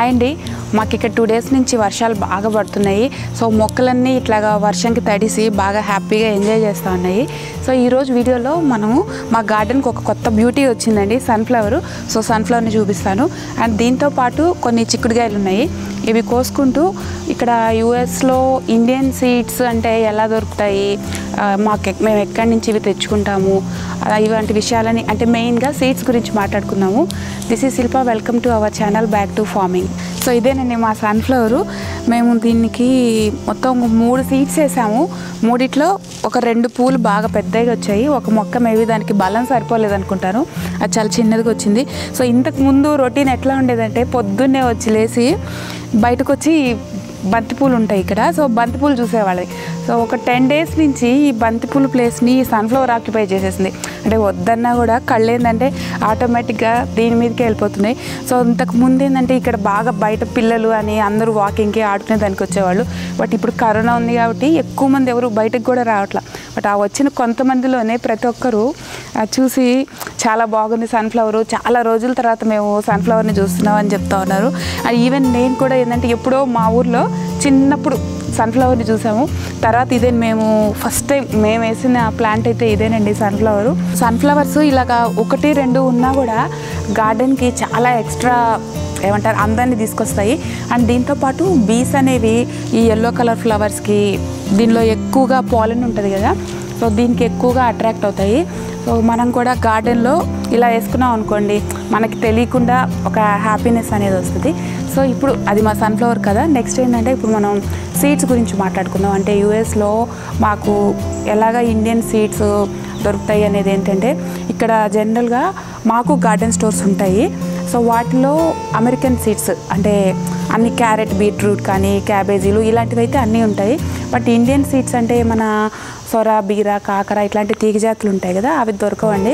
Hi అండి, మాకు ఇక్కడ 2 డేస్ నుంచి వర్షాలు బాగా పడుతున్నాయి. సో మొక్కలన్నీ ఇట్లాగా వర్షంకి తడిసి బాగా హ్యాపీగా ఎంజాయ్ చేస్తూ ఉన్నాయి. సో ఈరోజు వీడియోలో మనము మా గార్డెన్కి ఒక కొత్త బ్యూటీ వచ్చిందండి, సన్ఫ్లవర్. సో సన్ఫ్లవర్ని చూపిస్తాను. అండ్ దీంతోపాటు కొన్ని చిక్కుడుగాయలు ఉన్నాయి. ఇవి కోసుకుంటూ ఇక్కడ యూఎస్లో ఇండియన్ సీడ్స్ అంటే ఎలా దొరుకుతాయి, మేము ఎక్కడి నుంచి ఇవి తెచ్చుకుంటాము, ఇలాంటి విషయాలని అంటే మెయిన్గా సీడ్స్ గురించి మాట్లాడుకున్నాము. This is Shilpa, welcome to our channel back to farming. So ఇదేనండి మా సన్ఫ్లవరు. మేము దీనికి మొత్తం 3 సీడ్స్ వేసాము. 3 ఒక 2 పూలు బాగా పెద్దగా వచ్చాయి. ఒక మొక్క మేబీ దానికి బలం సరిపోలేదు అనుకుంటాను, అది చాలా చిన్నదిగా వచ్చింది. సో ఇంతకు ముందు రొటీన్ ఎట్లా ఉండేదంటే పొద్దున్నే వచ్చి లేచి బయటకు వచ్చి బంతిపూలు ఉంటాయి ఇక్కడ. సో బంతిపూలు చూసేవాళ్ళది. సో ఒక 10 డేస్ నుంచి ఈ బంతిపూలు ప్లేస్ని సన్ఫ్లవర్ ఆక్యుపై చేసేసింది. అంటే వద్దన్నా కూడా కళ్ళు ఏంటంటే ఆటోమేటిక్గా దీని మీదకే వెళ్ళిపోతున్నాయి. సో ఇంతకు ముందు ఏంటంటే ఇక్కడ బాగా బయట పిల్లలు అని అందరూ వాకింగ్కి ఆడుకునే దానికి వచ్చేవాళ్ళు. బట్ ఇప్పుడు కరోనా ఉంది కాబట్టి ఎక్కువ మంది ఎవరు బయటకు కూడా రావట్లేదు. బట్ ఆ వచ్చిన కొంతమందిలోనే ప్రతి ఒక్కరూ చూసి చాలా బాగుంది సన్ఫ్లవరు, చాలా రోజుల తర్వాత మేము సన్ఫ్లవర్ని చూస్తున్నాం అని చెప్తా ఉన్నారు. అండ్ ఈవెన్ నేను కూడా ఏంటంటే ఎప్పుడో మా ఊర్లో చిన్నప్పుడు సన్ఫ్లవర్ని చూసాము. తర్వాత ఇదే మేము ఫస్ట్ టైం మేము వేసిన ప్లాంట్ అయితే ఇదేనండి సన్ఫ్లవరు. సన్ఫ్లవర్స్ ఇలాగా 1-2 ఉన్నా కూడా గార్డెన్కి చాలా ఎక్స్ట్రా ఏమంటారు అందాన్ని తీసుకొస్తాయి. అండ్ దీంతోపాటు బీస్ అనేవి ఈ ఎల్లో కలర్ ఫ్లవర్స్కి దీనిలో ఎక్కువగా పాలెన్ ఉంటుంది కదా, సో దీనికి ఎక్కువగా అట్రాక్ట్ అవుతాయి. సో మనం కూడా గార్డెన్లో ఇలా వేసుకున్నాం అనుకోండి, మనకి తెలియకుండా ఒక హ్యాపీనెస్ అనేది వస్తుంది. సో ఇప్పుడు అది మా సన్ఫ్లవర్ కదా. నెక్స్ట్ ఏంటంటే ఇప్పుడు మనం సీడ్స్ గురించి మాట్లాడుకుందాం. అంటే యూఎస్లో మాకు ఎలాగ ఇండియన్ సీడ్స్ దొరుకుతాయి అనేది ఏంటంటే, ఇక్కడ జనరల్గా మాకు గార్డెన్ స్టోర్స్ ఉంటాయి. సో వాటిలో అమెరికన్ సీడ్స్ అంటే అన్ని క్యారెట్, బీట్రూట్ కానీ క్యాబేజీలు ఇలాంటివి అయితే అన్నీ ఉంటాయి. బట్ ఇండియన్ సీడ్స్ అంటే మన సొర, బీర, కాకర ఇట్లాంటి తీగ జాతులు ఉంటాయి కదా, అవి దొరకవండి.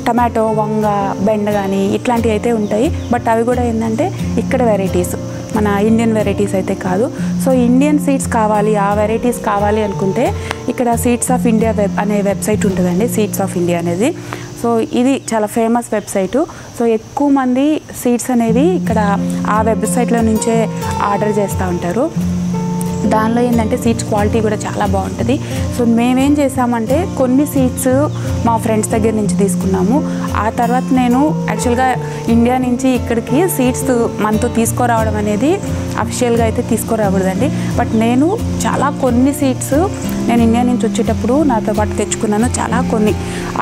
టమాటో, వంగ, బెండ కానీ ఇట్లాంటివి అయితే ఉంటాయి. బట్ అవి కూడా ఏంటంటే ఇక్కడ వెరైటీస్, మన ఇండియన్ వెరైటీస్ అయితే కాదు. సో ఇండియన్ సీడ్స్ కావాలి, ఆ వెరైటీస్ కావాలి అనుకుంటే ఇక్కడ సీడ్స్ ఆఫ్ ఇండియా అనే వెబ్సైట్ ఉంటుందండి, సీడ్స్ ఆఫ్ ఇండియా అనేది. సో ఇది చాలా ఫేమస్ వెబ్సైటు. సో ఎక్కువ మంది సీడ్స్ అనేవి ఇక్కడ ఆ వెబ్సైట్లో నుంచే ఆర్డర్ చేస్తూ ఉంటారు. దానిలో ఏంటంటే సీడ్స్ క్వాలిటీ కూడా చాలా బాగుంటుంది. సో మేమేం చేసామంటే కొన్ని సీడ్స్ మా ఫ్రెండ్స్ దగ్గర నుంచి తీసుకున్నాము. ఆ తర్వాత నేను యాక్చువల్గా ఇండియా నుంచి ఇక్కడికి సీడ్స్ మనతో తీసుకురావడం అనేది అఫిషియల్గా అయితే తీసుకురాకూడదండి. బట్ నేను చాలా కొన్ని సీడ్స్ నేను ఇండియా నుంచి వచ్చేటప్పుడు నాతో పాటు తెచ్చుకున్నాను, చాలా కొన్ని.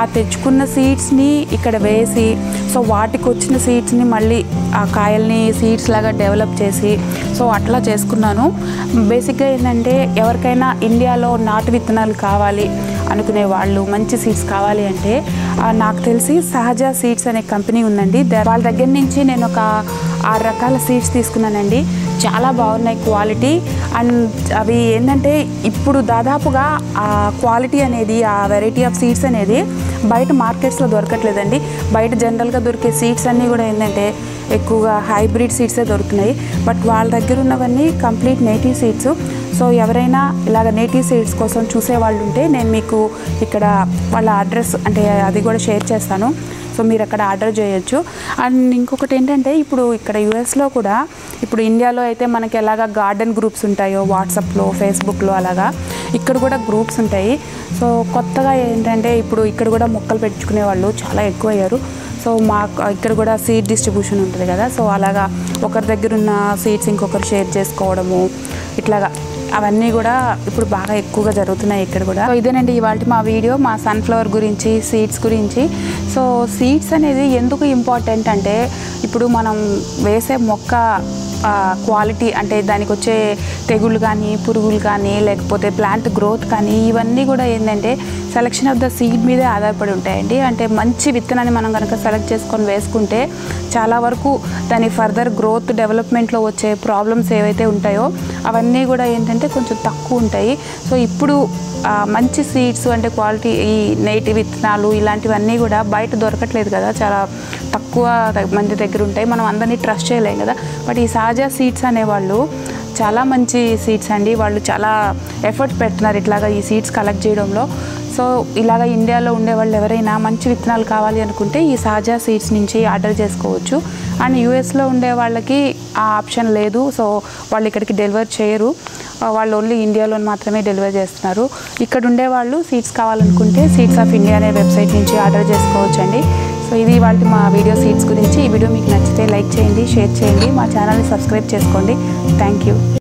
ఆ తెచ్చుకున్న సీడ్స్ని ఇక్కడ వేసి, సో వాటికి వచ్చిన సీడ్స్ని మళ్ళీ ఆ కాయల్ని సీడ్స్ లాగా డెవలప్ చేసి సో అట్లా చేసుకున్నాను. బేసిక్గా ఏంటంటే ఎవరికైనా ఇండియాలో నాటు విత్తనాలు కావాలి అనుకునే వాళ్ళు, మంచి సీడ్స్ కావాలి అంటే నాకు తెలిసి సహజ సీడ్స్ అనే కంపెనీ ఉందండి. వాళ్ళ దగ్గర నుంచి నేను ఒక 6 రకాల సీడ్స్ తీసుకున్నానండి. చాలా బాగున్నాయి క్వాలిటీ. అండ్ అవి ఏంటంటే ఇప్పుడు దాదాపుగా ఆ క్వాలిటీ అనేది, ఆ వెరైటీ ఆఫ్ సీడ్స్ అనేది బయట మార్కెట్స్లో దొరకట్లేదండి. బయట జనరల్గా దొరికే సీడ్స్ అన్నీ కూడా ఏంటంటే ఎక్కువగా హైబ్రిడ్ సీడ్సే దొరుకుతున్నాయి. బట్ వాళ్ళ దగ్గర ఉన్నవన్నీ కంప్లీట్ నేటివ్ సీడ్స్. సో ఎవరైనా ఇలాగ నేటివ్ సీడ్స్ కోసం చూసే వాళ్ళు ఉంటే నేను మీకు ఇక్కడ వాళ్ళ అడ్రస్ అంటే అది కూడా షేర్ చేస్తాను. సో మీరు అక్కడ ఆర్డర్ చేయొచ్చు. అండ్ ఇంకొకటి ఏంటంటే ఇప్పుడు ఇక్కడ యూఎస్లో కూడా, ఇప్పుడు ఇండియాలో అయితే మనకి ఎలాగ గార్డెన్ గ్రూప్స్ ఉంటాయో వాట్సాప్లో, ఫేస్బుక్లో, అలాగా ఇక్కడ కూడా గ్రూప్స్ ఉంటాయి. సో కొత్తగా ఏంటంటే ఇప్పుడు ఇక్కడ కూడా మొక్కలు పెంచుకునే వాళ్ళు చాలా ఎక్కువయ్యారు. సో ఇక్కడ కూడా సీడ్ డిస్ట్రిబ్యూషన్ ఉంటుంది కదా, సో అలాగా ఒకరి దగ్గర ఉన్న సీడ్స్ ఇంకొకరు షేర్ చేసుకోవడము, ఇట్లాగా అవన్నీ కూడా ఇప్పుడు బాగా ఎక్కువగా జరుగుతున్నాయి ఇక్కడ కూడా. సో ఇదేనండి ఇవాళ మా వీడియో, మా సన్ఫ్లవర్ గురించి, సీడ్స్ గురించి. సో సీడ్స్ అనేది ఎందుకు ఇంపార్టెంట్ అంటే, ఇప్పుడు మనం వేసే మొక్క క్వాలిటీ అంటే దానికి వచ్చే తెగుళ్ళు కానీ, పురుగులు కానీ, లేకపోతే ప్లాంట్ గ్రోత్ కానీ, ఇవన్నీ కూడా ఏంటంటే సెలెక్షన్ ఆఫ్ ద సీడ్ మీదే ఆధారపడి ఉంటాయండి. అంటే మంచి విత్తనాన్ని మనం కనుక సెలెక్ట్ చేసుకొని వేసుకుంటే చాలా వరకు దాని ఫర్దర్ గ్రోత్, డెవలప్మెంట్లో వచ్చే ప్రాబ్లమ్స్ ఏవైతే ఉంటాయో అవన్నీ కూడా ఏంటంటే కొంచెం తక్కువ ఉంటాయి. సో ఇప్పుడు మంచి సీడ్స్ అంటే క్వాలిటీ, ఈ నేటివ్ విత్తనాలు ఇలాంటివన్నీ కూడా బయట దొరకట్లేదు కదా, చాలా తక్కువ మంది దగ్గర ఉంటాయి. మనం అందరినీ ట్రస్ట్ చేయలేం కదా. బట్ ఈ సహజ సీడ్స్ అనేవాళ్ళు చాలా మంచి సీడ్స్ అండి. వాళ్ళు చాలా ఎఫర్ట్ పెడుతున్నారు ఇట్లాగా ఈ సీడ్స్ కలెక్ట్ చేయడంలో. సో ఇలాగ ఇండియాలో ఉండే వాళ్ళు ఎవరైనా మంచి విత్తనాలు కావాలి అనుకుంటే ఈ సహజ సీడ్స్ నుంచి ఆర్డర్ చేసుకోవచ్చు. అండ్ యూఎస్లో ఉండే వాళ్ళకి ఆ ఆప్షన్ లేదు. సో వాళ్ళు ఇక్కడికి డెలివర్ చేయరు, వాళ్ళు ఓన్లీ ఇండియాలో మాత్రమే డెలివర్ చేస్తున్నారు. ఇక్కడ ఉండే వాళ్ళు సీడ్స్ కావాలనుకుంటే సీడ్స్ ఆఫ్ ఇండియా అనే వెబ్సైట్ నుంచి ఆర్డర్ చేసుకోవచ్చండి. సో ఇది వాళ్ళ మా వీడియో సీడ్స్ గురించి. ఈ వీడియో మీకు నచ్చితే లైక్ చేయండి, షేర్ చేయండి, మా ఛానల్ని సబ్స్క్రైబ్ చేసుకోండి. Thank you.